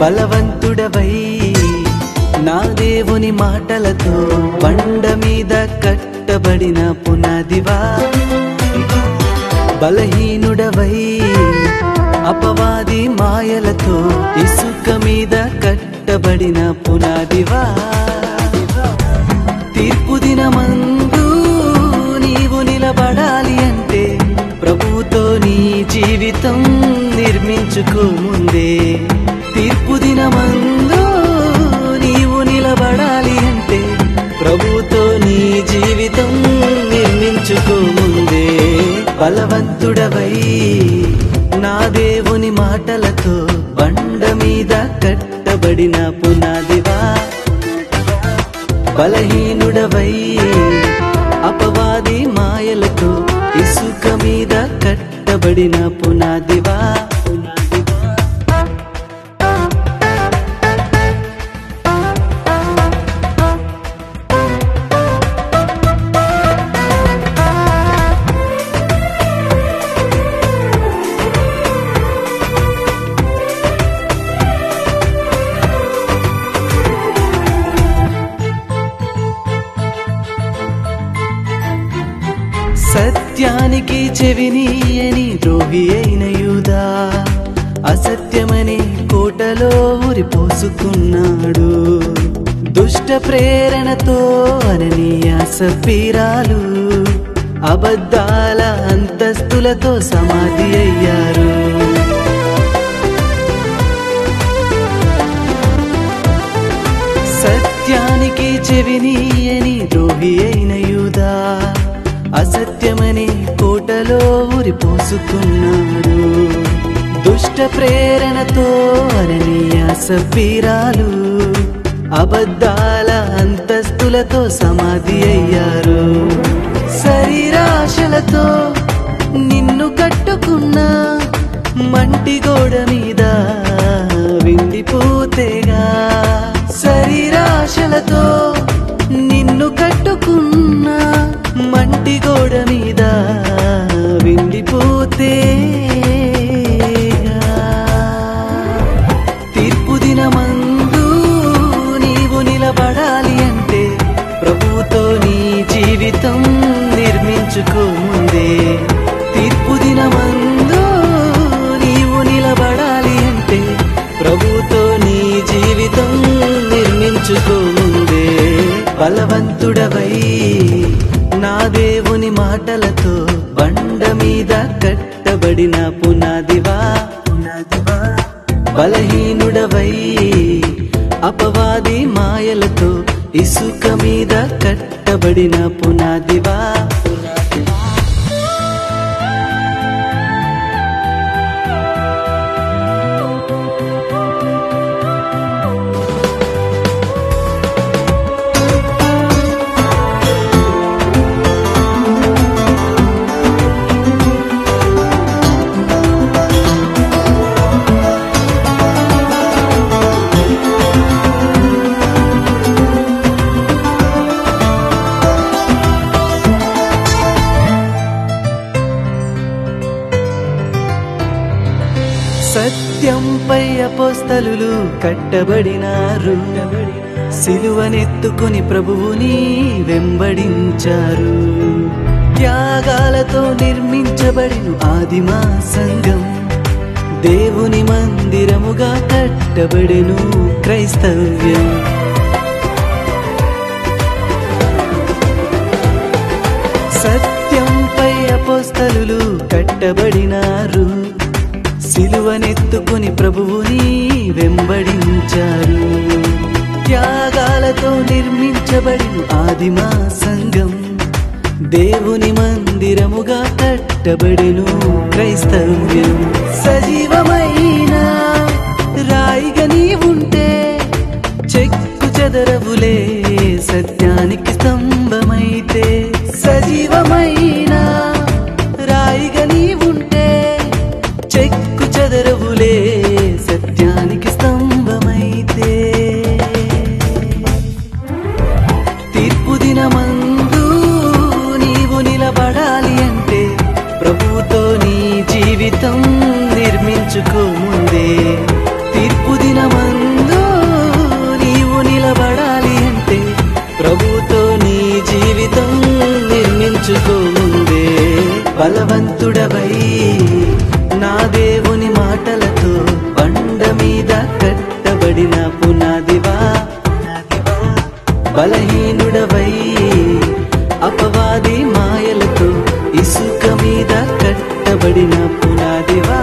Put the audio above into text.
బలవంతుడవై నా దేవుని మాటలతో బండ మీద కట్టబడిన పునాదివా, బలహీనుడవై అపవాది మాయలతో ఇసుక మీద కట్టబడిన పునాదివా, తీర్పు దినమందు నీవు నిలబడాలి అంటే ప్రభువుతో నీ జీవితం నిర్మించుకోముందే, తీర్పు దినమందు నీవు నిలబడాలి అంటే ప్రభువుతో నీ జీవితం నిర్మించుకోముందే, బలవంతుడవై నా దేవుని మాటలతో బండ మీద కట్టబడిన పునాదివా, బలహీనుడవై అపవాది మాయలతో ఇసుక మీద కట్టబడిన పునాదివా, సత్యానికి చెవినీయని ద్రోహి అయిన యూదా అసత్యమని కోటలో ఉరిపోసుకున్నాడు, దుష్ట ప్రేరణతో అననీయ సఫీరాలు అబద్ధాల అంతస్తులతో సమాధి అయ్యారు, సత్యానికి చెవినీయని ద్రోహి అయిన యూదా అసత్యమని కోటలో ఉరిపోసుకున్నాడు, దుష్ట ప్రేరణతో అననీయ సఫీరాలు అబద్ధాల అంతస్తులతో సమాధి అయ్యారు, శరీరాశలతో నిన్ను కట్టుకున్న మంటి గోడ మీద విండిపోతేగా, శరీరాశలతో నిన్ను కట్టుకున్న మంటి గోడ మీద విండిపోతే, తీర్పు దినమందు నీవు నిలబడాలి అంటే ప్రభువుతో నీ జీవితం నిర్మించుకోముందే, తీర్పు దినమందు నీవు నిలబడాలి అంటే ప్రభువుతో నీ జీవితం నిర్మించుకోముందే, బలవంతుడవై నా దేవుని మాటలతో బండ మీద కట్టబడిన పునాదివా, బలహీనుడవై అపవాది మాయలతో ఇసుక మీద కట్టబడిన పునాదివా, సత్యంపై అపోస్తలులు కట్టబడినారు, సిలువనెత్తుకొని ప్రభువుని వెంబడించారు, త్యాగాలతో నిర్మించబడిన ఆదిమా సంఘం దేవుని మందిరముగా కట్టబడెను క్రైస్తవ్యం, సత్యంపై అపోస్తలులు కట్టబడినారు, సిలువనెత్తుకొని ప్రభువుని వెంబడించారు, త్యాగాలతో నిర్మించబడిన ఆదిమా సంఘం దేవుని మందిరముగా కట్టబడెను క్రైస్తవ్యం, సజీవమైన రాయిగా నీవుంటే చెక్కు చెదరవులే సత్యానికి స్తంభం, దినమందు నీవు నిలబడాలి అంటే ప్రభువుతో నీ జీవితం నిర్మించుకోముందే. తీర్పు దినమందు నీవు నిలబడాలి అంటే ప్రభువుతో నీ జీవితం నిర్మించుకోముందే. బలవంతుడవై నా దేవుని మాటలతో బండ మీద కట్టబడిన పునాదివా, బలహీనుడవై అపవాది మాయలతో ఇసుక మీద కట్టబడిన పునాదివా.